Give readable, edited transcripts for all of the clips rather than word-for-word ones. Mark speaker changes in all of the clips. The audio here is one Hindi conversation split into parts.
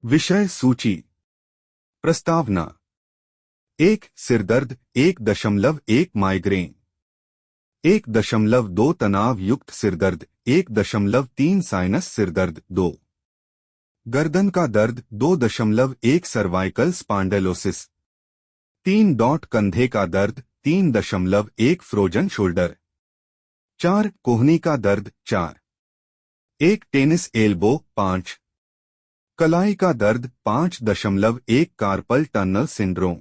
Speaker 1: विषय सूची। प्रस्तावना। 1 सिरदर्द 1.1 माइग्रेन 1.2 तनाव युक्त सिरदर्द 1.3 साइनस सिरदर्द 2 गर्दन का दर्द 2.1 सर्वाइकल स्पॉन्डिलोसिस 3 कंधे का दर्द 3.1 फ्रोजन शोल्डर 4 कोहनी का दर्द 4 1 टेनिस एल्बो 5 कलाई का दर्द 5.1 कार्पल टनल सिंड्रोम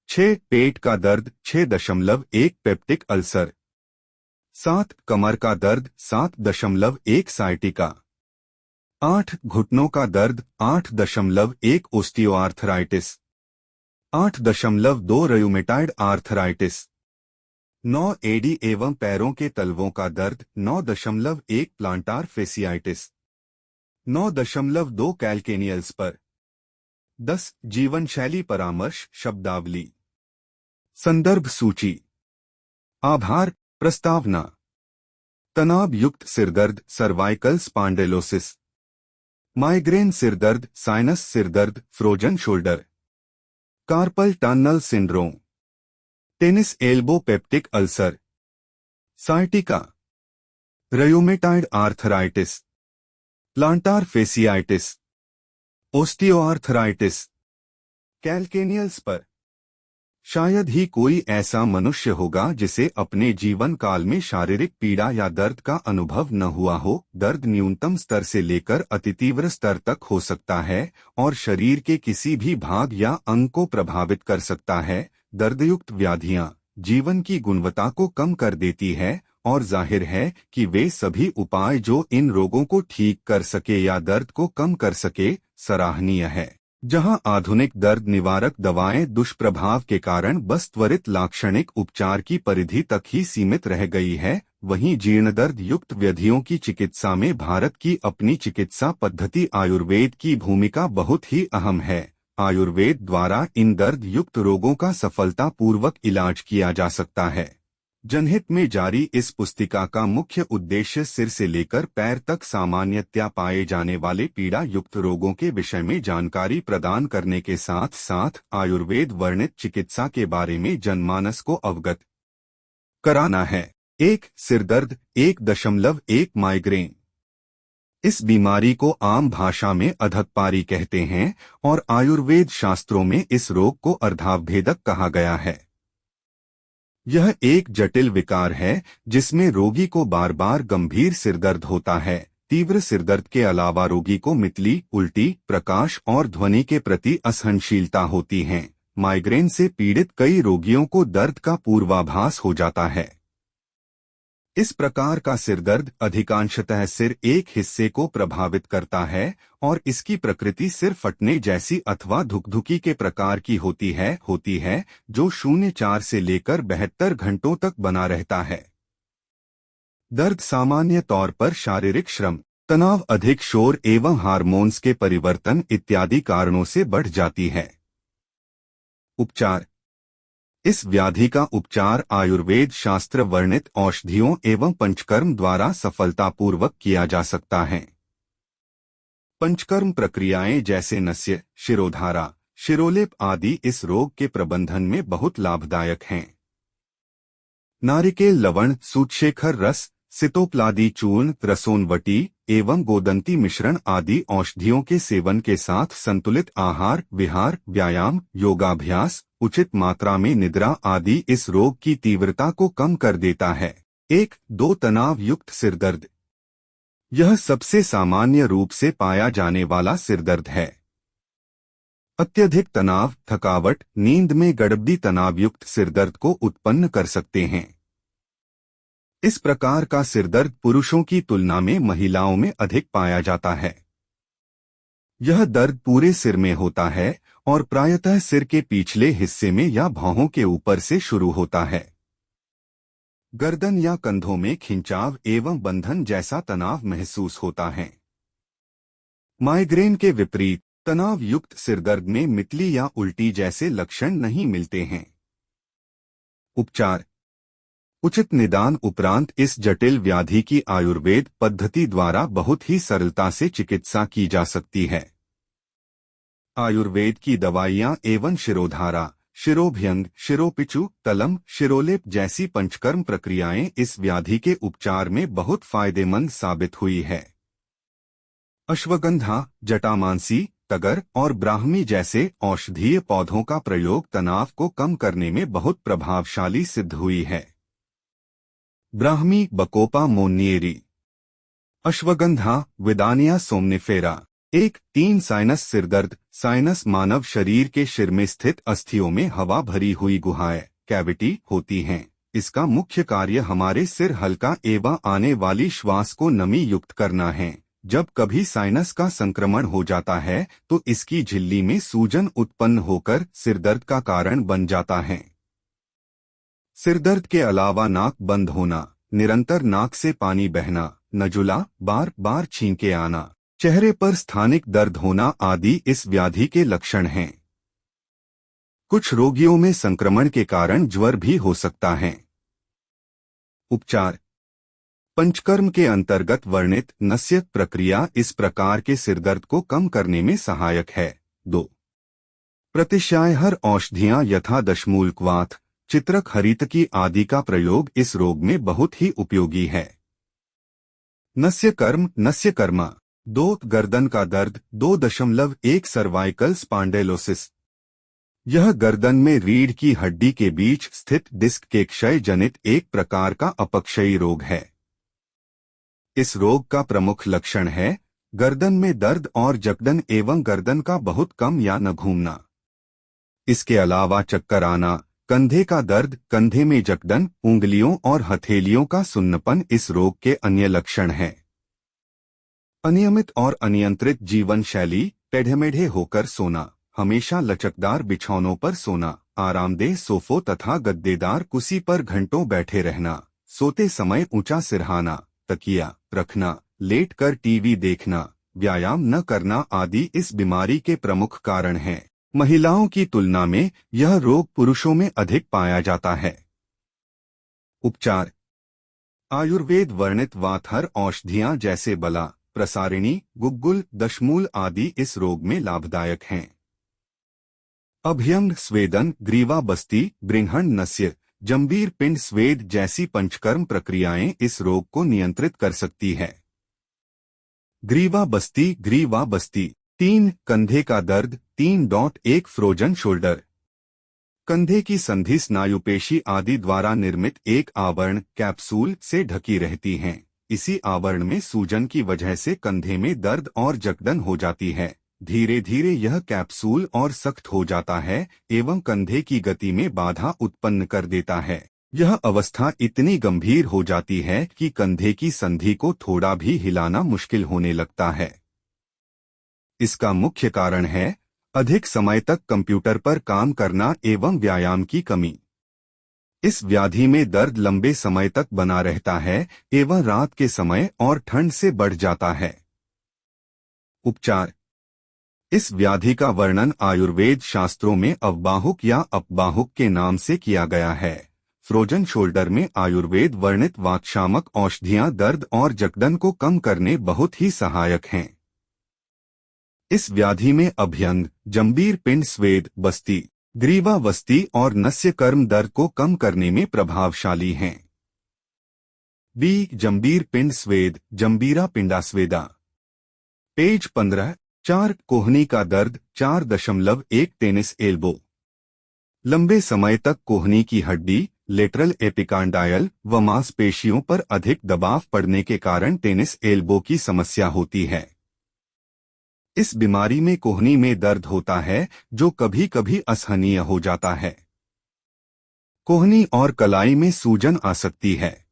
Speaker 1: 6 पेट का दर्द 6.1 पेप्टिक अल्सर 7 कमर का दर्द 7.1 साइटिका 8 घुटनों का दर्द 8.1 ओस्टियोआर्थराइटिस 8.2 रयूमेटॉइड आर्थराइटिस 9 एडी एवं पैरों के तलवों का दर्द 9.1 प्लांटार फेसियाइटिस 9.2 कैल्केनियल्स पर 10 जीवन शैली परामर्श शब्दावली। संदर्भ सूची। आभार। प्रस्तावना। तनाव युक्त सिरदर्द सर्वाइकल स्पॉन्डिलोसिस माइग्रेन सिरदर्द साइनस सिरदर्द frozen shoulder carpal tunnel syndrome tennis elbow peptic ulcer sciatica rheumatoid arthritis plantar fasciitis osteoarthritis calcaneals पर। शायद ही कोई ऐसा मनुष्य होगा जिसे अपने जीवन काल में शारीरिक पीड़ा या दर्द का अनुभव न हुआ हो। दर्द न्यूनतम स्तर से लेकर अतितीव्र स्तर तक हो सकता है और शरीर के किसी भी भाग या अंग को प्रभावित कर सकता है। दर्दयुक्त व्याधियां जीवन की गुणवत्ता को कम कर देती है और जाहिर है कि वे सभी उपाय जो इन रोगों को ठीक कर सके या दर्द को कम कर सके सराहनीय है। जहां आधुनिक दर्द निवारक दवाएं दुष्प्रभाव के कारण बस त्वरित लाक्षणिक उपचार की परिधि तक ही सीमित रह गई है, वहीं जीर्ण दर्द युक्त व्याधियों की चिकित्सा में भारत की अपनी चिकित्सा पद्धति आयुर्वेद की भूमिका बहुत ही अहम है। आयुर्वेद द्वारा इन दर्द युक्त रोगों का सफलतापूर्वक इलाज किया जा सकता है। जनहित में जारी इस पुस्तिका का मुख्य उद्देश्य सिर से लेकर पैर तक सामान्यतया पाए जाने वाले पीड़ा युक्त रोगों के विषय में जानकारी प्रदान करने के साथ साथ आयुर्वेद वर्णित चिकित्सा के बारे में जनमानस को अवगत कराना है। 1 सिरदर्द 1.1 माइग्रेन। इस बीमारी को आम भाषा में अधकपारी कहते हैं और आयुर्वेद शास्त्रों में इस रोग को अर्धाभेदक कहा गया है। यह एक जटिल विकार है जिसमें रोगी को बार बार गंभीर सिरदर्द होता है। तीव्र सिरदर्द के अलावा रोगी को मितली, उल्टी, प्रकाश और ध्वनि के प्रति असहनशीलता होती है। माइग्रेन से पीड़ित कई रोगियों को दर्द का पूर्वाभास हो जाता है। इस प्रकार का सिरदर्द अधिकांशतः सिर एक हिस्से को प्रभावित करता है और इसकी प्रकृति सिर फटने जैसी अथवा धुकधुकी के प्रकार की होती है जो 0.4 से लेकर 72 घंटों तक बना रहता है। दर्द सामान्य तौर पर शारीरिक श्रम, तनाव, अधिक शोर एवं हार्मोन्स के परिवर्तन इत्यादि कारणों से बढ़ जाती है। उपचार। इस व्याधि का उपचार आयुर्वेद शास्त्र वर्णित औषधियों एवं पंचकर्म द्वारा सफलतापूर्वक किया जा सकता है। पंचकर्म प्रक्रियाएं जैसे नस्य, शिरोधारा, शिरोलेप आदि इस रोग के प्रबंधन में बहुत लाभदायक हैं। नारिकेल लवण, सूतशेखर रस, सितोप्लादी चूर्ण, रसोनवटी एवं गोदंती मिश्रण आदि औषधियों के सेवन के साथ संतुलित आहार, विहार, व्यायाम, योगाभ्यास, उचित मात्रा में निद्रा आदि इस रोग की तीव्रता को कम कर देता है। 1-2 तनाव युक्त सिरदर्द। यह सबसे सामान्य रूप से पाया जाने वाला सिरदर्द है। अत्यधिक तनाव, थकावट, नींद में गड़बड़ी तनावयुक्त सिरदर्द को उत्पन्न कर सकते हैं। इस प्रकार का सिरदर्द पुरुषों की तुलना में महिलाओं में अधिक पाया जाता है। यह दर्द पूरे सिर में होता है और प्रायतः सिर के पिछले हिस्से में या भौहों के ऊपर से शुरू होता है। गर्दन या कंधों में खिंचाव एवं बंधन जैसा तनाव महसूस होता है। माइग्रेन के विपरीत तनाव युक्त सिरदर्द में मितली या उल्टी जैसे लक्षण नहीं मिलते हैं। उपचार। उचित निदान उपरांत इस जटिल व्याधि की आयुर्वेद पद्धति द्वारा बहुत ही सरलता से चिकित्सा की जा सकती है। आयुर्वेद की दवाइयाँ एवं शिरोधारा, शिरोभ्यंग, शिरोपिचु, तलम, शिरोलेप जैसी पंचकर्म प्रक्रियाएं इस व्याधि के उपचार में बहुत फायदेमंद साबित हुई है। अश्वगंधा, जटामांसी, तगर और ब्राह्मी जैसे औषधीय पौधों का प्रयोग तनाव को कम करने में बहुत प्रभावशाली सिद्ध हुई है। ब्राह्मी, बकोपा मोन्निएरी। अश्वगंधा, विदानिया सोमनिफेरा। 1-3 साइनस सिरदर्द। साइनस मानव शरीर के शिर में स्थित अस्थियों में हवा भरी हुई गुहाएं, कैविटी होती हैं। इसका मुख्य कार्य हमारे सिर हल्का एवं आने वाली श्वास को नमी युक्त करना है। जब कभी साइनस का संक्रमण हो जाता है तो इसकी झिल्ली में सूजन उत्पन्न होकर सिरदर्द का कारण बन जाता है। सिरदर्द के अलावा नाक बंद होना, निरंतर नाक से पानी बहना, नजुला, बार बार छींके आना, चेहरे पर स्थानिक दर्द होना आदि इस व्याधि के लक्षण हैं। कुछ रोगियों में संक्रमण के कारण ज्वर भी हो सकता है। उपचार। पंचकर्म के अंतर्गत वर्णित नस्य प्रक्रिया इस प्रकार के सिरदर्द को कम करने में सहायक है। 2. प्रतिशायहर औषधियां यथा दशमूलक्वाथ, चित्रक हरितकी आदि का प्रयोग इस रोग में बहुत ही उपयोगी है। नस्य कर्मा। 2. गर्दन का दर्द। 2.1 सर्वाइकल स्पांडेलोसिस। यह गर्दन में रीढ़ की हड्डी के बीच स्थित डिस्क के क्षय जनित एक प्रकार का अपक्षयी रोग है। इस रोग का प्रमुख लक्षण है गर्दन में दर्द और जकड़न एवं गर्दन का बहुत कम या न घूमना। इसके अलावा चक्कर आना, कंधे का दर्द, कंधे में जकड़न, उंगलियों और हथेलियों का सुन्नपन इस रोग के अन्य लक्षण हैं। अनियमित और अनियंत्रित जीवन शैली, टेढ़े-मेढ़े होकर सोना, हमेशा लचकदार बिछौनों पर सोना, आरामदेह सोफों तथा गद्देदार कुर्सी पर घंटों बैठे रहना, सोते समय ऊंचा सिरहाना, तकिया रखना, लेटकर टीवी देखना, व्यायाम न करना आदि इस बीमारी के प्रमुख कारण हैं। महिलाओं की तुलना में यह रोग पुरुषों में अधिक पाया जाता है। उपचार। आयुर्वेद वर्णित वातहर औषधियां जैसे बला, प्रसारिणी, गुग्गुल, दशमूल आदि इस रोग में लाभदायक हैं। अभ्यंग स्वेदन, ग्रीवा बस्ती, बृंहण नस्य, जंबीर पिंड स्वेद जैसी पंचकर्म प्रक्रियाएं इस रोग को नियंत्रित कर सकती है। ग्रीवा बस्ती। 3. कंधे का दर्द। 3.1 फ्रोजन शोल्डर। कंधे की संधि स्नायुपेशी आदि द्वारा निर्मित एक आवरण, कैप्सूल से ढकी रहती हैं। इसी आवरण में सूजन की वजह से कंधे में दर्द और जकड़न हो जाती है। धीरे धीरे यह कैप्सूल और सख्त हो जाता है एवं कंधे की गति में बाधा उत्पन्न कर देता है। यह अवस्था इतनी गंभीर हो जाती है कि कंधे की संधि को थोड़ा भी हिलाना मुश्किल होने लगता है। इसका मुख्य कारण है अधिक समय तक कंप्यूटर पर काम करना एवं व्यायाम की कमी। इस व्याधि में दर्द लंबे समय तक बना रहता है एवं रात के समय और ठंड से बढ़ जाता है। उपचार। इस व्याधि का वर्णन आयुर्वेद शास्त्रों में अवबाहुक या अपबाहुक के नाम से किया गया है। फ्रोजन शोल्डर में आयुर्वेद वर्णित वातशामक औषधियां दर्द और जकड़न को कम करने बहुत ही सहायक हैं। इस व्याधि में अभ्यंग, जंबीर पिंड स्वेद बस्ती, ग्रीवा बस्ती और नस्य कर्म दर्द को कम करने में प्रभावशाली हैं। बी. जंबीर पिंड स्वेद, जंबीरा पिंडास्वेदा। पेज 15। 4. कोहनी का दर्द। 4.1 टेनिस एल्बो। लंबे समय तक कोहनी की हड्डी, लेटरल एपिकांडायल व मांसपेशियों पर अधिक दबाव पड़ने के कारण टेनिस एल्बो की समस्या होती है। इस बीमारी में कोहनी में दर्द होता है जो कभी कभी असहनीय हो जाता है। कोहनी और कलाई में सूजन आ सकती है।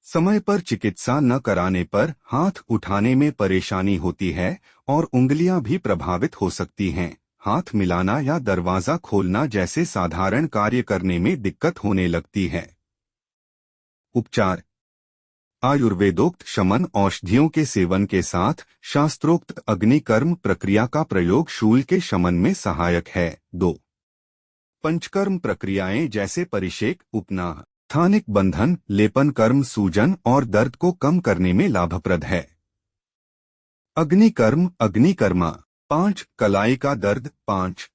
Speaker 1: समय पर चिकित्सा न कराने पर हाथ उठाने में परेशानी होती है और उंगलियां भी प्रभावित हो सकती हैं। हाथ मिलाना या दरवाजा खोलना जैसे साधारण कार्य करने में दिक्कत होने लगती है। उपचार। आयुर्वेदोक्त शमन औषधियों के सेवन के साथ शास्त्रोक्त अग्निकर्म प्रक्रिया का प्रयोग शूल के शमन में सहायक है। 2. पंचकर्म प्रक्रियाएं जैसे परिषेक, उपनाह, स्थानिक बंधन, लेपन कर्म सूजन और दर्द को कम करने में लाभप्रद है। अग्निकर्मा 5. कलाई का दर्द। 5.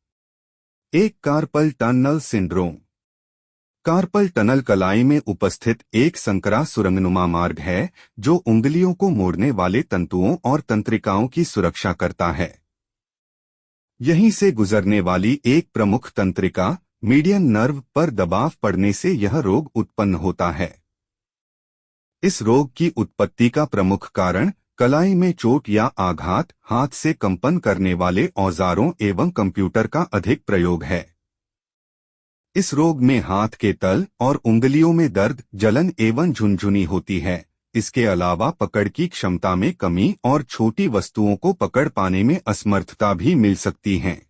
Speaker 1: एक carpel tunnel syndrome. Carpal tunnel कलाई में उपस्थित एक संकरा सुरंगनुमा मार्ग है जो उंगलियों को मोड़ने वाले तंतुओं और तंत्रिकाओं की सुरक्षा करता है। यहीं से गुजरने वाली एक प्रमुख तंत्रिका मीडियन नर्व पर दबाव पड़ने से यह रोग उत्पन्न होता है। इस रोग की उत्पत्ति का प्रमुख कारण कलाई में चोट या आघात, हाथ से कंपन करने वाले औजारों एवं कंप्यूटर का अधिक प्रयोग है। इस रोग में हाथ के तल और उंगलियों में दर्द, जलन एवं झुनझुनी होती है। इसके अलावा पकड़ की क्षमता में कमी और छोटी वस्तुओं को पकड़ पाने में असमर्थता भी मिल सकती है।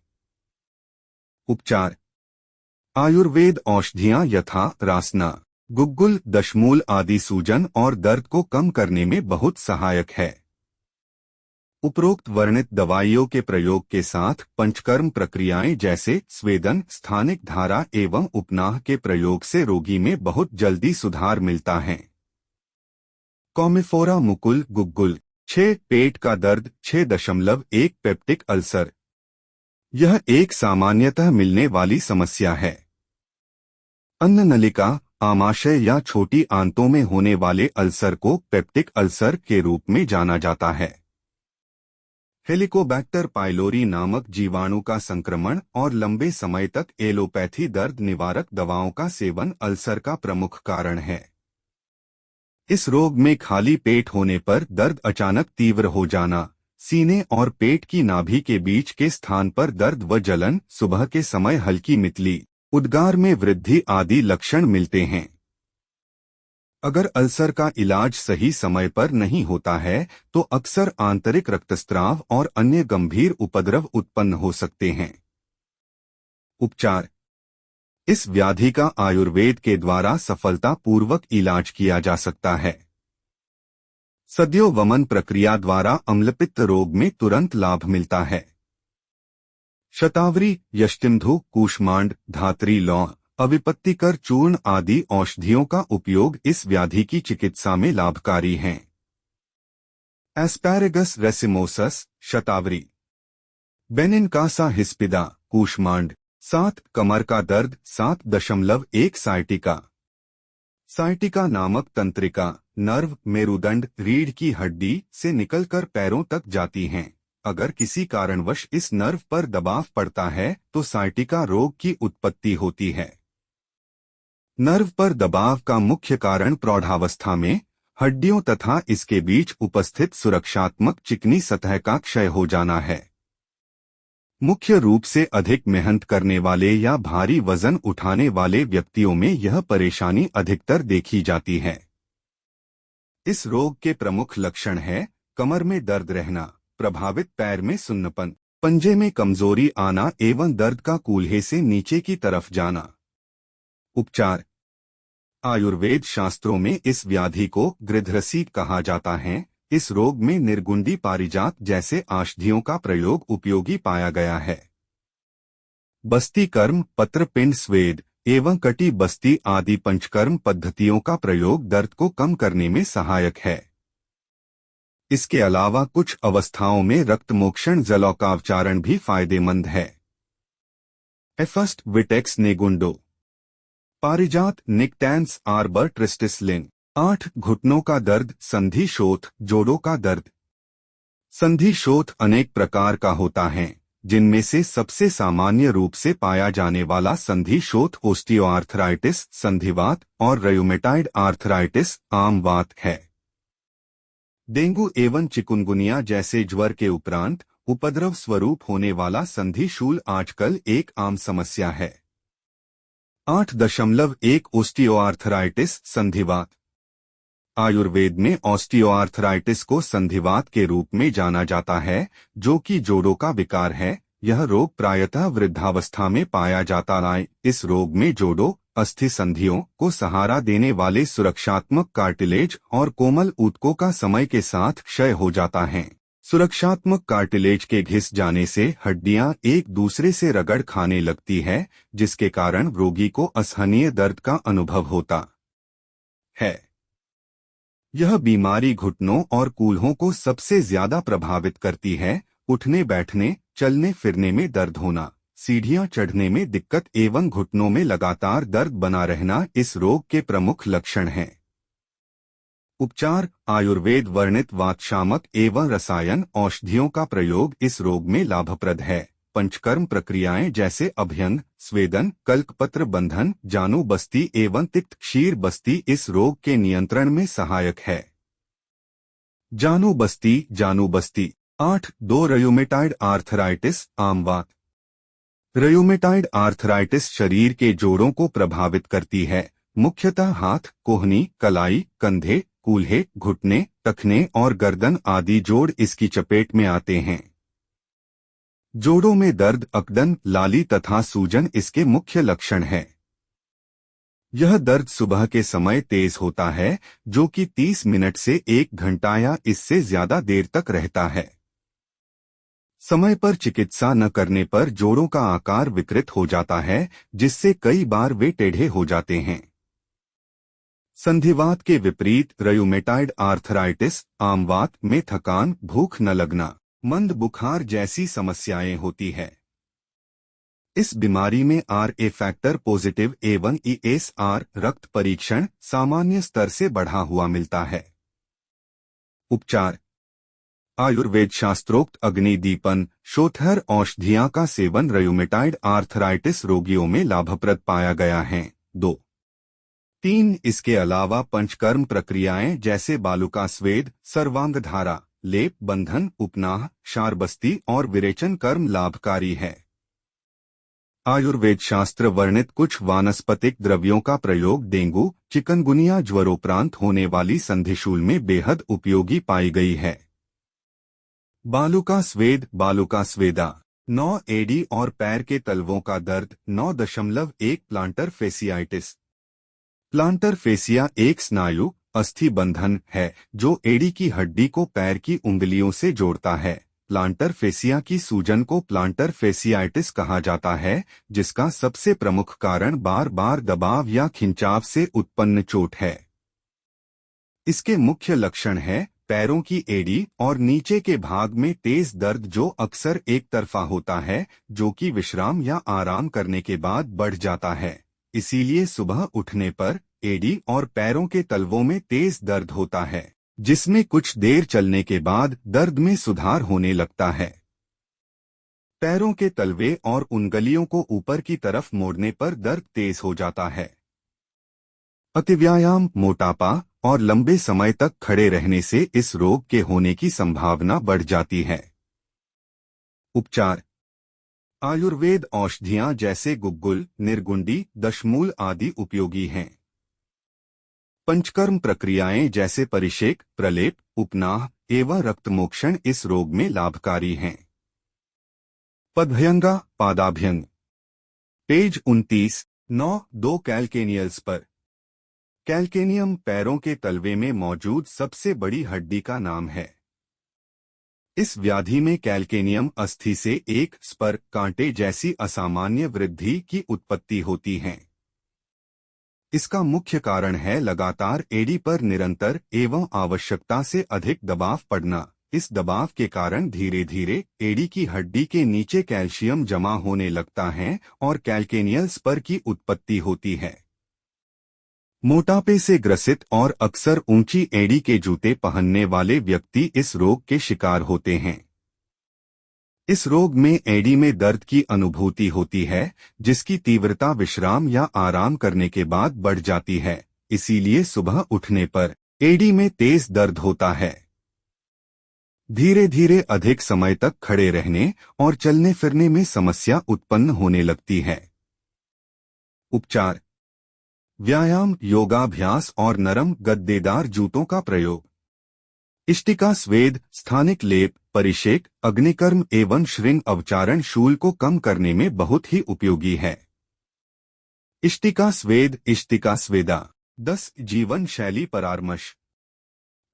Speaker 1: उपचार। आयुर्वेद औषधियां यथा रासना, गुग्गुल, दशमूल आदि सूजन और दर्द को कम करने में बहुत सहायक है। उपरोक्त वर्णित दवाइयों के प्रयोग के साथ पंचकर्म प्रक्रियाएं जैसे स्वेदन, स्थानिक धारा एवं उपनाह के प्रयोग से रोगी में बहुत जल्दी सुधार मिलता है। कॉमिफोरा मुकुल गुग्गुल। 6. पेट का दर्द। 6.1 पेप्टिक अल्सर। यह एक सामान्यतः मिलने वाली समस्या है। अन्न नलिका, आमाशय या छोटी आंतों में होने वाले अल्सर को पेप्टिक अल्सर के रूप में जाना जाता है। हेलिकोबैक्टर पाइलोरी नामक जीवाणु का संक्रमण और लंबे समय तक एलोपैथी दर्द निवारक दवाओं का सेवन अल्सर का प्रमुख कारण है। इस रोग में खाली पेट होने पर दर्द अचानक तीव्र हो जाना, सीने और पेट की नाभि के बीच के स्थान पर दर्द व जलन, सुबह के समय हल्की मितली, उद्गार में वृद्धि आदि लक्षण मिलते हैं। अगर अल्सर का इलाज सही समय पर नहीं होता है तो अक्सर आंतरिक रक्तस्राव और अन्य गंभीर उपद्रव उत्पन्न हो सकते हैं। उपचार। इस व्याधि का आयुर्वेद के द्वारा सफलतापूर्वक इलाज किया जा सकता है। सद्यो वमन प्रक्रिया द्वारा अम्लपित्त रोग में तुरंत लाभ मिलता है। शतावरी, यष्टिमधु, कूष्मांड, धात्री लौंग, अविपत्तिकर चूर्ण आदि औषधियों का उपयोग इस व्याधि की चिकित्सा में लाभकारी हैं। एस्पैरेगस रेसिमोसस, शतावरी। बेनिनकासा हिस्पिदा, कूष्मांड। 7. कमर का दर्द। 7.1 साइटिका। साइटिका नामक तंत्रिका नर्व, मेरुदंड, रीढ़ की हड्डी से निकलकर पैरों तक जाती हैं। अगर किसी कारणवश इस नर्व पर दबाव पड़ता है तो साइटिका रोग की उत्पत्ति होती है। नर्व पर दबाव का मुख्य कारण प्रौढ़ावस्था में हड्डियों तथा इसके बीच उपस्थित सुरक्षात्मक चिकनी सतह का क्षय हो जाना है। मुख्य रूप से अधिक मेहनत करने वाले या भारी वजन उठाने वाले व्यक्तियों में यह परेशानी अधिकतर देखी जाती है। इस रोग के प्रमुख लक्षण है कमर में दर्द रहना, प्रभावित पैर में सुन्नपन, पंजे में कमजोरी आना एवं दर्द का कूल्हे से नीचे की तरफ जाना। उपचार। आयुर्वेद शास्त्रों में इस व्याधि को गृध्रसी कहा जाता है। इस रोग में निर्गुंडी पारिजात जैसे औषधियों का प्रयोग उपयोगी पाया गया है। बस्ती कर्म, पत्रपिंड स्वेद एवं कटी बस्ती आदि पंचकर्म पद्धतियों का प्रयोग दर्द को कम करने में सहायक है। इसके अलावा कुछ अवस्थाओं में रक्तमोक्षण जलौकावचारण भी फायदेमंद है। एफस्ट विटेक्स नेगुंडो। पारिजात निक्टैंस आर्बर ट्रिस्टिस लिन। 8. घुटनों का दर्द, संधि शोथ, जोड़ों का दर्द। संधि शोथ अनेक प्रकार का होता है, जिनमें से सबसे सामान्य रूप से पाया जाने वाला संधि शोथ ओस्टियोआर्थराइटिस, संधिवात और रयूमेटाइड आर्थराइटिस, आम वात है। डेंगू एवं चिकुनगुनिया जैसे ज्वर के उपरांत उपद्रव स्वरूप होने वाला संधिशूल आजकल एक आम समस्या है। 8.1 ओस्टियोआर्थराइटिस, संधिवात। आयुर्वेद में ऑस्टियोआर्थराइटिस को संधिवात के रूप में जाना जाता है, जो कि जोड़ों का विकार है। यह रोग प्रायतः वृद्धावस्था में पाया जाता है। इस रोग में जोड़ों, अस्थि संधियों को सहारा देने वाले सुरक्षात्मक कार्टिलेज और कोमल ऊतकों का समय के साथ क्षय हो जाता है। सुरक्षात्मक कार्टिलेज के घिस जाने से हड्डियां एक दूसरे से रगड़ खाने लगती है, जिसके कारण रोगी को असहनीय दर्द का अनुभव होता है। यह बीमारी घुटनों और कूल्हों को सबसे ज्यादा प्रभावित करती है। उठने बैठने, चलने फिरने में दर्द होना, सीढ़ियां चढ़ने में दिक्कत एवं घुटनों में लगातार दर्द बना रहना इस रोग के प्रमुख लक्षण हैं। उपचार। आयुर्वेद वर्णित वातशामक एवं रसायन औषधियों का प्रयोग इस रोग में लाभप्रद है। पंचकर्म प्रक्रियाएं जैसे अभ्यंग, स्वेदन, कल्कपत्र बंधन, जानु बस्ती एवं तिक्त क्षीर बस्ती इस रोग के नियंत्रण में सहायक है। जानु बस्ती 8.2 रयूमेटाइड आर्थराइटिस आमवात। रयूमेटाइड आर्थराइटिस शरीर के जोड़ों को प्रभावित करती है, मुख्यतः हाथ, कोहनी, कलाई, कंधे, कूल्हे, घुटने, टखने और गर्दन आदि जोड़ इसकी चपेट में आते हैं। जोड़ों में दर्द, अकड़न, लाली तथा सूजन इसके मुख्य लक्षण हैं। यह दर्द सुबह के समय तेज होता है, जो कि 30 मिनट से 1 घंटा या इससे ज्यादा देर तक रहता है। समय पर चिकित्सा न करने पर जोड़ों का आकार विकृत हो जाता है, जिससे कई बार वे टेढ़े हो जाते हैं। संधिवात के विपरीत रयूमेटाइड आर्थराइटिस आमवात में थकान, भूख न लगना, मंद बुखार जैसी समस्याएं होती है। इस बीमारी में RA फैक्टर पॉजिटिव एवं ESR रक्त परीक्षण सामान्य स्तर से बढ़ा हुआ मिलता है। उपचार। आयुर्वेद शास्त्रोक्त अग्निदीपन शोथर औषधियां का सेवन रयूमेटाइड आर्थराइटिस रोगियों में लाभप्रद पाया गया है। 2-3 इसके अलावा पंचकर्म प्रक्रियाएं जैसे बालुका स्वेद, सर्वांगधारा, लेप, बंधन, उपनाह, क्षारबस्ती और विरेचन कर्म लाभकारी है। आयुर्वेद शास्त्र वर्णित कुछ वानस्पतिक द्रव्यों का प्रयोग डेंगू, चिकनगुनिया ज्वरोपरांत होने वाली संधिशूल में बेहद उपयोगी पाई गई है। बालुका स्वेदा 9 एडी और पैर के तलवों का दर्द 9.1 प्लांटर फेसियाइटिस। प्लांटर फेसिया एक स्नायु अस्थि बंधन है जो एडी की हड्डी को पैर की उंगलियों से जोड़ता है। प्लांटर फेसिया की सूजन को प्लांटर फेसियाइटिस कहा जाता है, जिसका सबसे प्रमुख कारण बार बार दबाव या खिंचाव से उत्पन्न चोट है। इसके मुख्य लक्षण है पैरों की एड़ी और नीचे के भाग में तेज दर्द जो अक्सर एक तरफा होता है, जो कि विश्राम या आराम करने के बाद बढ़ जाता है। इसीलिए सुबह उठने पर एड़ी और पैरों के तलवों में तेज दर्द होता है, जिसमें कुछ देर चलने के बाद दर्द में सुधार होने लगता है। पैरों के तलवे और उंगलियों को ऊपर की तरफ मोड़ने पर दर्द तेज हो जाता है। अतिव्यायाम, मोटापा और लंबे समय तक खड़े रहने से इस रोग के होने की संभावना बढ़ जाती है। उपचार। आयुर्वेद औषधियां जैसे गुग्गुल, निर्गुंडी, दशमूल आदि उपयोगी हैं। पंचकर्म प्रक्रियाएं जैसे परिषेक, प्रलेप, उपनाह एवं रक्तमोक्षण इस रोग में लाभकारी हैं। पदभयंगा, पादाभ्यंग। पेज 29, 9-2 कैल्केनियल्स पर। कैल्केनियम पैरों के तलवे में मौजूद सबसे बड़ी हड्डी का नाम है। इस व्याधि में कैल्केनियम अस्थि से एक स्पर कांटे जैसी असामान्य वृद्धि की उत्पत्ति होती है। इसका मुख्य कारण है लगातार एड़ी पर निरंतर एवं आवश्यकता से अधिक दबाव पड़ना। इस दबाव के कारण धीरे धीरे एड़ी की हड्डी के नीचे कैल्शियम जमा होने लगता है और कैल्केनियल स्पर की उत्पत्ति होती है। मोटापे से ग्रसित और अक्सर ऊंची एड़ी के जूते पहनने वाले व्यक्ति इस रोग के शिकार होते हैं। इस रोग में एड़ी में दर्द की अनुभूति होती है, जिसकी तीव्रता विश्राम या आराम करने के बाद बढ़ जाती है। इसीलिए सुबह उठने पर एड़ी में तेज दर्द होता है। धीरे धीरे अधिक समय तक खड़े रहने और चलने फिरने में समस्या उत्पन्न होने लगती है। उपचार। व्यायाम, योगाभ्यास और नरम गद्देदार जूतों का प्रयोग। इष्टिका स्वेद, स्थानिक लेप, परिषेक, अग्निकर्म एवं श्रृंग अवचारण शूल को कम करने में बहुत ही उपयोगी है। इष्टिका स्वेदा 10 जीवन शैली परामर्श।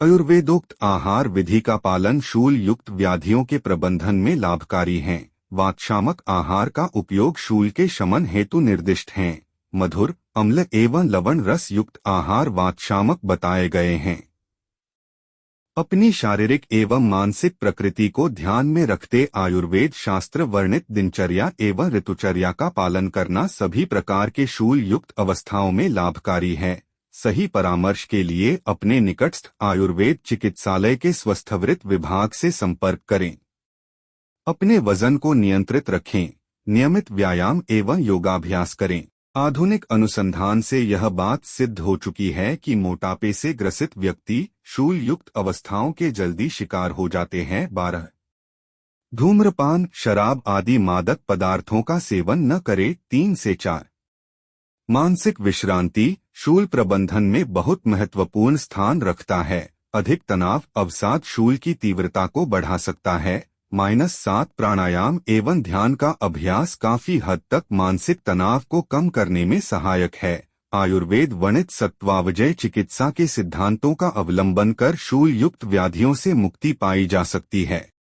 Speaker 1: आयुर्वेदोक्त आहार विधि का पालन शूल युक्त व्याधियों के प्रबंधन में लाभकारी है। वातशामक आहार का उपयोग शूल के शमन हेतु निर्दिष्ट हैं। मधुर, अम्ल एवं लवण रस युक्त आहार वातशामक बताए गए हैं। अपनी शारीरिक एवं मानसिक प्रकृति को ध्यान में रखते आयुर्वेद शास्त्र वर्णित दिनचर्या एवं ऋतुचर्या का पालन करना सभी प्रकार के शूल युक्त अवस्थाओं में लाभकारी है। सही परामर्श के लिए अपने निकटस्थ आयुर्वेद चिकित्सालय के स्वस्थवृत्त विभाग से संपर्क करें। अपने वजन को नियंत्रित रखें, नियमित व्यायाम एवं योगाभ्यास करें। आधुनिक अनुसंधान से यह बात सिद्ध हो चुकी है कि मोटापे से ग्रसित व्यक्ति शूल युक्त अवस्थाओं के जल्दी शिकार हो जाते हैं। 12 धूम्रपान, शराब आदि मादक पदार्थों का सेवन न करें। 3 से 4 मानसिक विश्रांति शूल प्रबंधन में बहुत महत्वपूर्ण स्थान रखता है। अधिक तनाव अवसाद शूल की तीव्रता को बढ़ा सकता है। -7 प्राणायाम एवं ध्यान का अभ्यास काफी हद तक मानसिक तनाव को कम करने में सहायक है। आयुर्वेद वर्णित सत्वावजय चिकित्सा के सिद्धांतों का अवलंबन कर शूल युक्त व्याधियों से मुक्ति पाई जा सकती है।